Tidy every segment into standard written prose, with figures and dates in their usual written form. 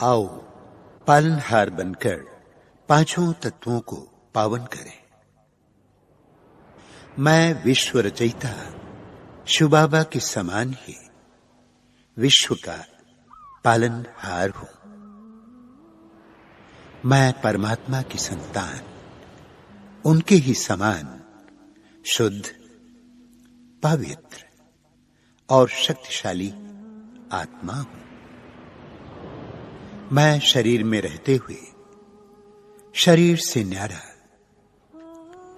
आओ पालनहार बनकर पांचों तत्वों को पावन करें। मैं विश्व रचयिता शिव बाबा के समान ही विश्व का पालनहार हूं। मैं परमात्मा की संतान, उनके ही समान शुद्ध, पवित्र और शक्तिशाली आत्मा हूं। मैं शरीर में रहते हुए शरीर से न्यारा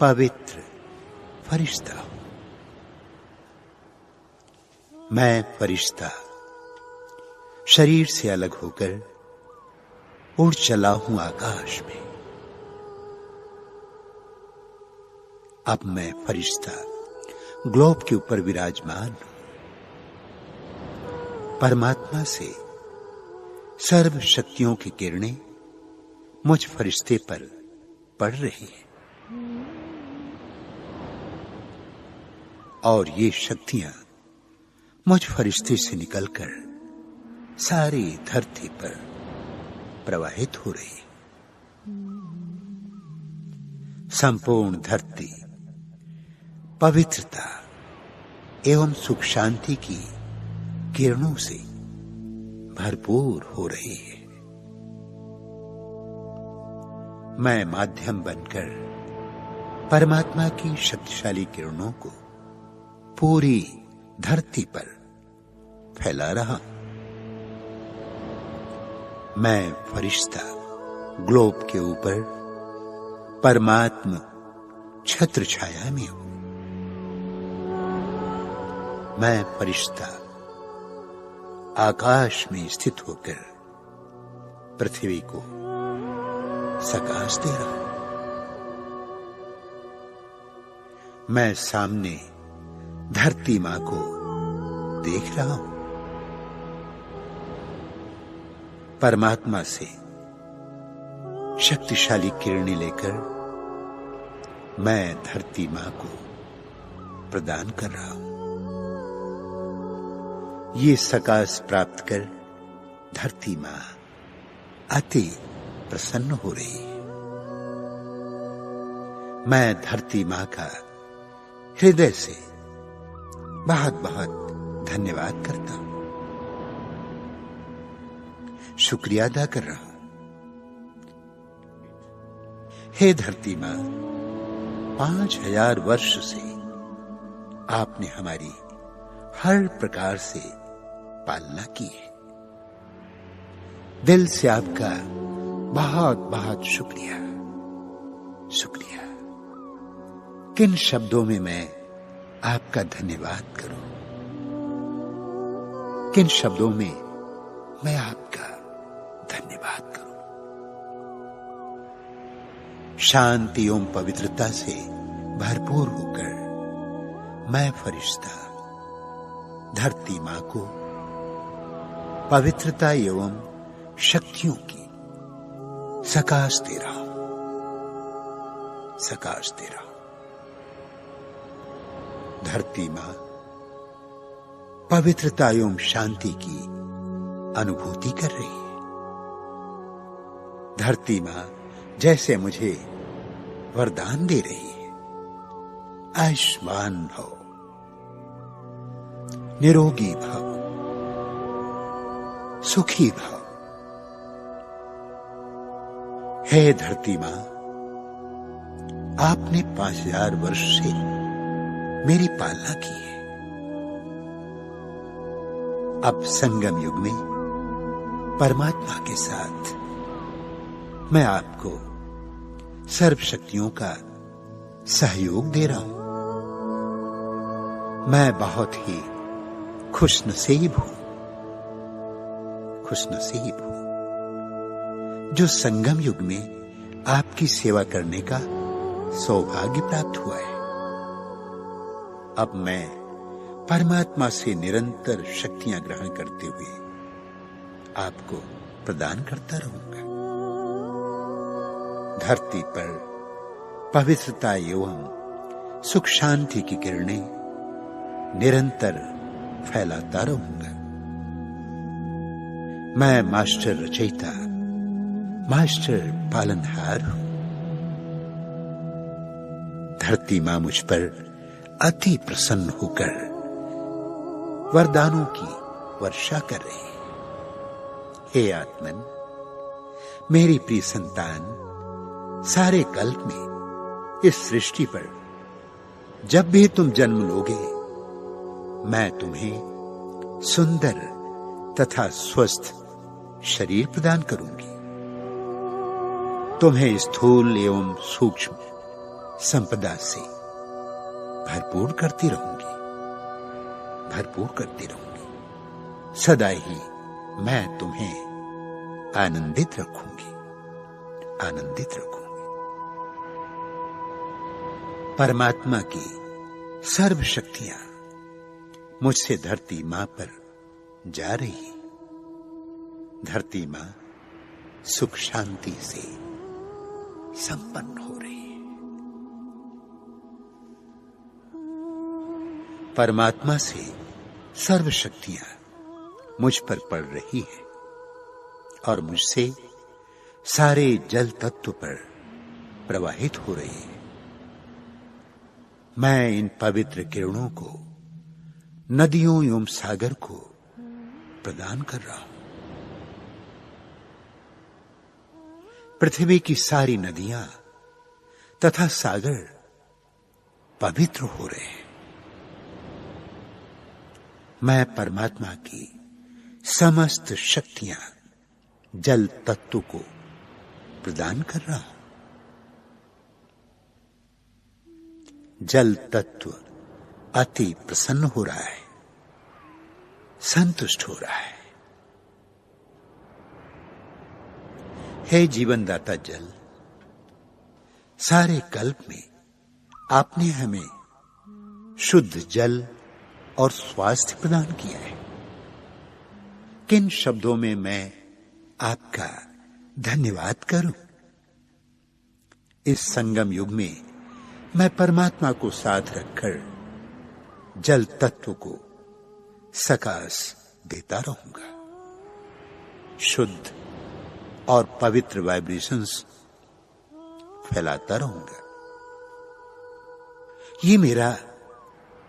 पवित्र फरिश्ता हूं। मैं फरिश्ता शरीर से अलग होकर उड़ चला हूं आकाश में। अब मैं फरिश्ता ग्लोब के ऊपर विराजमान हूं। परमात्मा से सर्व शक्तियों की किरणें मुझ फरिश्ते पर पड़ रही हैं और ये शक्तियां मुझ फरिश्ते से निकलकर सारी धरती पर प्रवाहित हो रही है। संपूर्ण धरती पवित्रता एवं सुख शांति की किरणों से भरपूर हो रही है। मैं माध्यम बनकर परमात्मा की शक्तिशाली किरणों को पूरी धरती पर फैला रहा हूं। मैं फरिश्ता ग्लोब के ऊपर परमात्मा छत्र छाया में हूं। मैं फरिश्ता आकाश में स्थित होकर पृथ्वी को सकाश दे रहा हूं। मैं सामने धरती मां को देख रहा हूं। परमात्मा से शक्तिशाली किरणें लेकर मैं धरती मां को प्रदान कर रहा हूं। ये सकाश प्राप्त कर धरती मां अति प्रसन्न हो रही है। मैं धरती मां का हृदय से बहुत बहुत धन्यवाद करता हूं, शुक्रिया अदा कर रहा हूं। हे धरती मां, 5000 वर्ष से आपने हमारी हर प्रकार से पालना की है। दिल से आपका बहुत बहुत शुक्रिया। शुक्रिया। किन शब्दों में मैं आपका धन्यवाद करूं? किन शब्दों में मैं आपका धन्यवाद करूं? शांति एवं पवित्रता से भरपूर होकर मैं फरिश्ता धरती मां को पवित्रता एवं शक्तियों की सकाश दे रहा हूं। सकाश दे रहा हूं। धरती मां पवित्रता एवं शांति की अनुभूति कर रही है। धरती मां जैसे मुझे वरदान दे रही है, आयुष्मान भव, निरोगी भव, सुखी भव। हे धरती मां, आपने 5000 वर्ष से मेरी पालना की है। अब संगम युग में परमात्मा के साथ मैं आपको सर्व शक्तियों का सहयोग दे रहा हूं। मैं बहुत ही खुशनसीब हूं। खुशनसीब हूं जो संगम युग में आपकी सेवा करने का सौभाग्य प्राप्त हुआ है। अब मैं परमात्मा से निरंतर शक्तियां ग्रहण करते हुए आपको प्रदान करता रहूंगा। धरती पर पवित्रता एवं सुख शांति की किरणें निरंतर फैलाता रहूंगा। मैं मास्टर रचयिता, मास्टर पालनहार हूं। धरती मां मुझ पर अति प्रसन्न होकर वरदानों की वर्षा कर रही है। हे आत्मन, मेरी प्रिय संतान, सारे कल्प में इस सृष्टि पर जब भी तुम जन्म लोगे, मैं तुम्हें सुंदर तथा स्वस्थ शरीर प्रदान करूंगी। तुम्हें स्थूल एवं सूक्ष्म संपदा से भरपूर करती रहूंगी, भरपूर करती रहूंगी। सदा ही मैं तुम्हें आनंदित रखूंगी, आनंदित रखूंगी। परमात्मा की सर्व शक्तियां मुझसे धरती मां पर जा रही। धरती मां सुख शांति से संपन्न हो रही है। परमात्मा से सर्व शक्तियां मुझ पर पड़ रही है और मुझसे सारे जल तत्व पर प्रवाहित हो रही है। मैं इन पवित्र किरणों को नदियों एवं सागर को प्रदान कर रहा हूं। पृथ्वी की सारी नदियां तथा सागर पवित्र हो रहे हैं। मैं परमात्मा की समस्त शक्तियां जल तत्व को प्रदान कर रहा हूं। जल तत्व अति प्रसन्न हो रहा है, संतुष्ट हो रहा है। हे जीवनदाता जल, सारे कल्प में आपने हमें शुद्ध जल और स्वास्थ्य प्रदान किया है। किन शब्दों में मैं आपका धन्यवाद करूं? इस संगम युग में मैं परमात्मा को साथ रखकर जल तत्व को सकाश देता रहूंगा। शुद्ध और पवित्र वाइब्रेशंस फैलाता रहूंगा। ये मेरा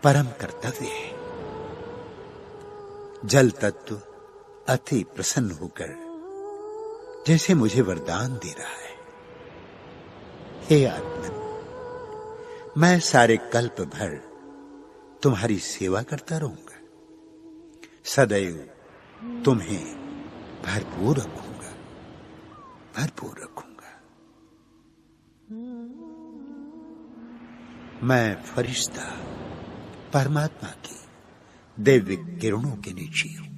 परम कर्तव्य है। जल तत्व अति प्रसन्न होकर जैसे मुझे वरदान दे रहा है। हे आत्मन, मैं सारे कल्प भर तुम्हारी सेवा करता रहूंगा। सदैव तुम्हें भरपूर रखूंगा, भरपूर रखूंगा। मैं फरिश्ता परमात्मा की दिव्य किरणों के नीचे हूं।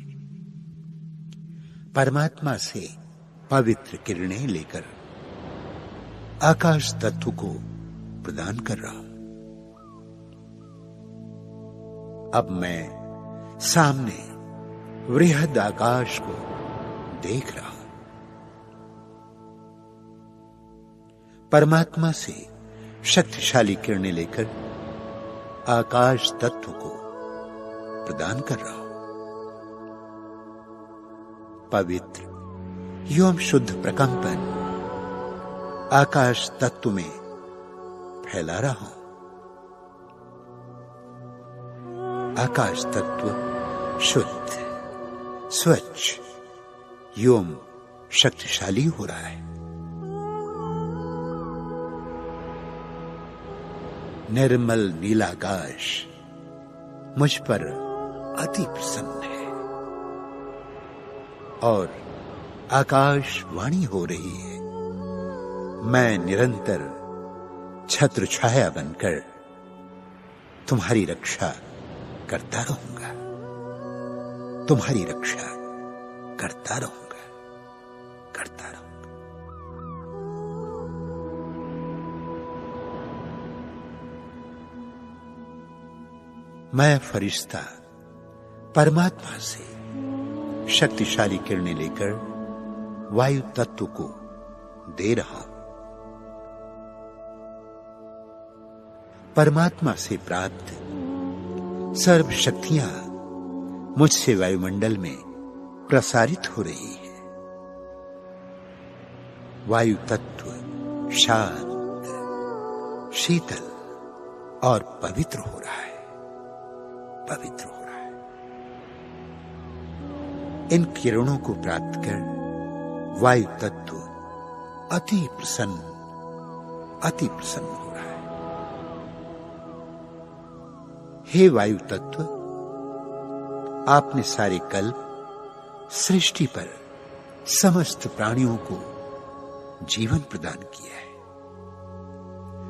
परमात्मा से पवित्र किरणें लेकर आकाश तत्व को प्रदान कर रहा हूं। अब मैं सामने वृहद आकाश को देख रहा हूं। परमात्मा से शक्तिशाली किरणें लेकर आकाश तत्व को प्रदान कर रहा हूं। पवित्र एवं शुद्ध प्रकंपन आकाश तत्व में फैला रहा हूं। आकाश तत्व शुद्ध, स्वच्छ एवं शक्तिशाली हो रहा है। निर्मल नीलाकाश मुझ पर अति प्रसन्न है और आकाशवाणी हो रही है। मैं निरंतर छत्र छाया बनकर तुम्हारी रक्षा करता रहूंगा, तुम्हारी रक्षा करता रहूंगा, करता रहूंगा। मैं फरिश्ता परमात्मा से शक्तिशाली किरणें लेकर वायु तत्व को दे रहा हूं। परमात्मा से प्राप्त सर्व शक्तियां मुझसे वायुमंडल में प्रसारित हो रही है। वायु तत्व शांत, शीतल और पवित्र हो रहा है, पवित्र हो रहा है। इन किरणों को प्राप्त कर वायु तत्व अति प्रसन्न हो रहा है। हे वायु तत्व, आपने सारे कल्प सृष्टि पर समस्त प्राणियों को जीवन प्रदान किया है।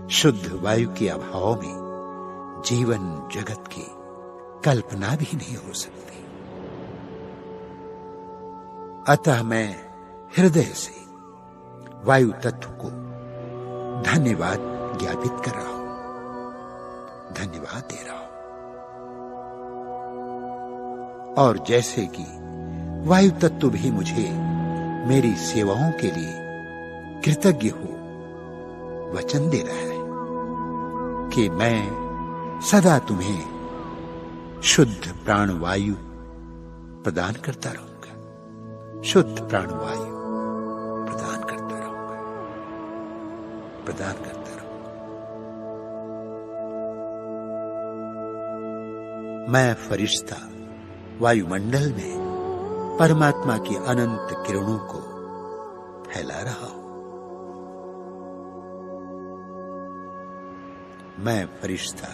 शुद्ध वायु के अभाव में जीवन जगत की कल्पना भी नहीं हो सकती। अतः मैं हृदय से वायु तत्व को धन्यवाद ज्ञापित कर रहा हूं, धन्यवाद दे रहा हूं। और जैसे कि वायु तत्व भी मुझे मेरी सेवाओं के लिए कृतज्ञ हो वचन दे रहा है कि मैं सदा तुम्हें शुद्ध प्राणवायु प्रदान करता रहूंगा, शुद्ध प्राणवायु प्रदान करता रहूंगा, प्रदान करता रहूंगा। मैं फरिश्ता वायुमंडल में परमात्मा की अनंत किरणों को फैला रहा हूं। मैं फरिश्ता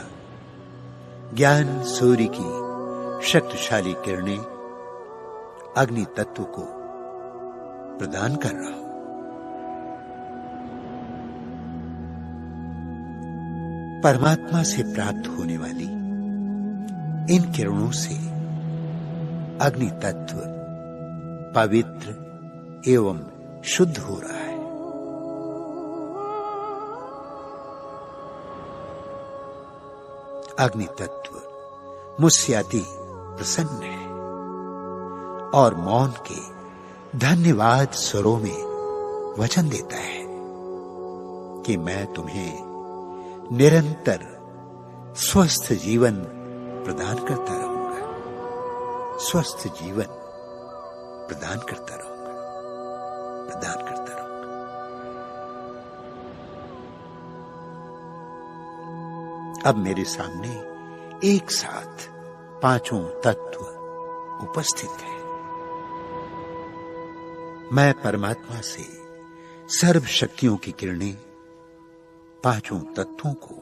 ज्ञान सूर्य की शक्तिशाली किरणें अग्नि तत्व को प्रदान कर रहा हूं। परमात्मा से प्राप्त होने वाली इन किरणों से अग्नि तत्व पवित्र एवं शुद्ध हो रहा है। अग्नि तत्व मुझसे अति प्रसन्न है और मौन के धन्यवाद स्वरों में वचन देता है कि मैं तुम्हें निरंतर स्वस्थ जीवन प्रदान करता रहूंगा, स्वस्थ जीवन प्रदान करता रहूंगा, प्रदान करता रहूंगा। अब मेरे सामने एक साथ पांचों तत्व उपस्थित है। मैं परमात्मा से सर्व शक्तियों की किरणें पांचों तत्वों को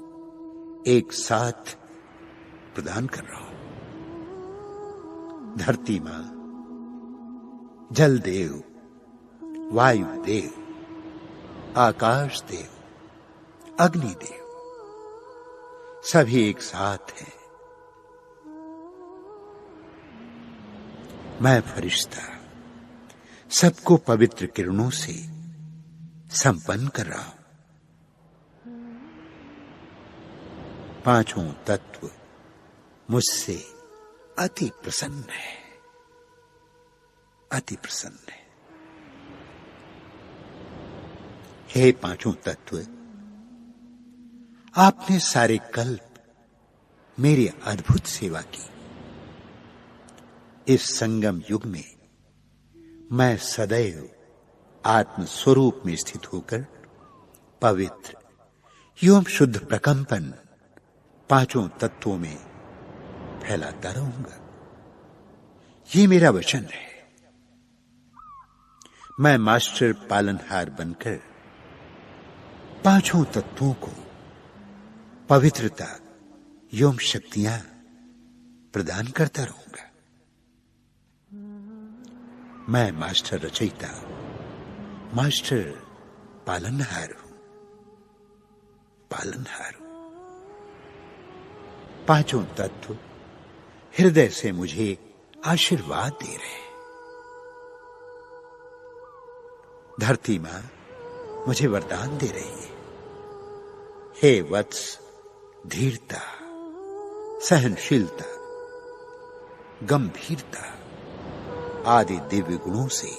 एक साथ प्रदान कर रहा हूं। धरती मां, जल देव, वायु देव, आकाश देव, अग्नि देव सभी एक साथ हैं। मैं फरिश्ता सबको पवित्र किरणों से संपन्न कर रहा हूं। पांचों तत्व मुझसे अति प्रसन्न है, अति प्रसन्न है। हे पांचों तत्व, आपने सारे कल्प मेरी अद्भुत सेवा की। इस संगम युग में मैं सदैव आत्म स्वरूप में स्थित होकर पवित्र एवं शुद्ध प्रकंपन पांचों तत्वों में फैलाता रहूंगा। ये मेरा वचन है। मैं मास्टर पालनहार बनकर पांचों तत्वों को पवित्रता एवं शक्तियां प्रदान करता रहूंगा। मैं मास्टर रचयिता, मास्टर पालनहार हूं, पालनहार हूं। पांचों तत्व हृदय से मुझे आशीर्वाद दे रहे हैं। धरती मां मुझे वरदान दे रही है। हे वत्स, धीरता, सहनशीलता, गंभीरता आदि दिव्य गुणों से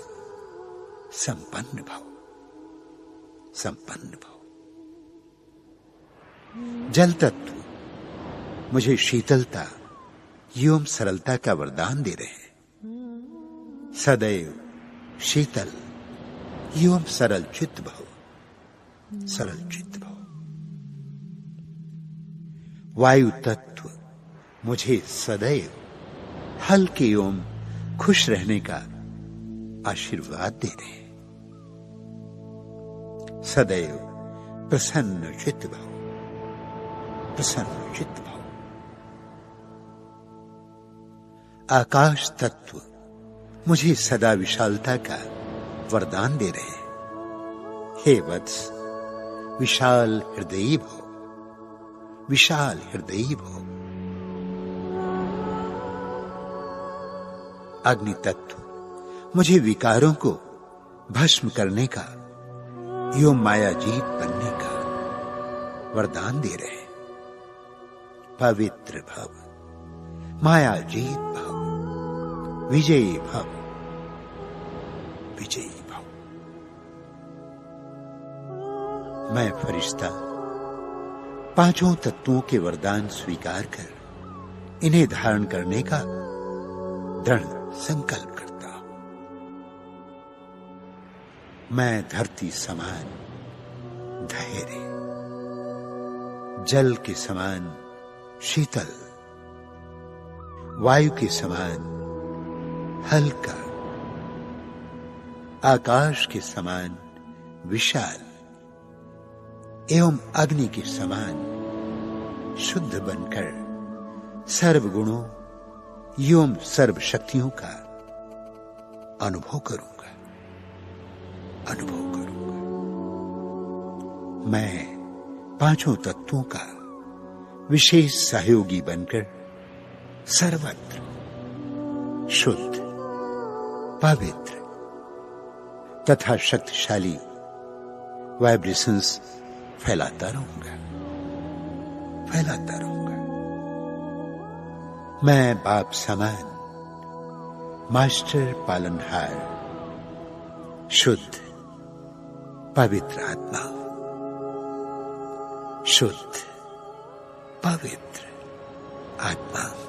संपन्न भव, संपन्न भव। जल तत्व मुझे शीतलता एवं सरलता का वरदान दे रहे हैं। सदैव शीतल एवं सरल चित्त भव, सरल चित्त भव। वायु तत्व मुझे सदैव हल्के एवं खुश रहने का आशीर्वाद दे रहे हैं। सदैव प्रसन्न चित्त भव, प्रसन्न चित्त भव। आकाश तत्व मुझे सदा विशालता का वरदान दे रहे हैं। हे वत्स, विशाल हृदयी भव, विशाल हृदयी भव। अग्नि तत्व मुझे विकारों को भस्म करने का एवं मायाजीत बनने का वरदान दे रहे हैं। पवित्र भव, मायाजीत भव, विजयी भव, विजयी भव। मैं फरिश्ता पांचों तत्वों के वरदान स्वीकार कर इन्हें धारण करने का दृढ़ संकल्प करता हूं। मैं धरती समान धैर्य, जल के समान शीतल, वायु के समान हल्का, आकाश के समान विशाल एवं अग्नि के समान शुद्ध बनकर सर्व गुणों एवं सर्व शक्तियों का अनुभव करूंगा, अनुभव करूंगा। मैं पांचों तत्वों का विशेष सहयोगी बनकर सर्वत्र शुद्ध, पवित्र तथा शक्तिशाली वाइब्रेशंस फैलाता रहूंगा, फैलाता रहूंगा। मैं बाप समान मास्टर पालनहार शुद्ध पवित्र आत्मा, शुद्ध पवित्र आत्मा।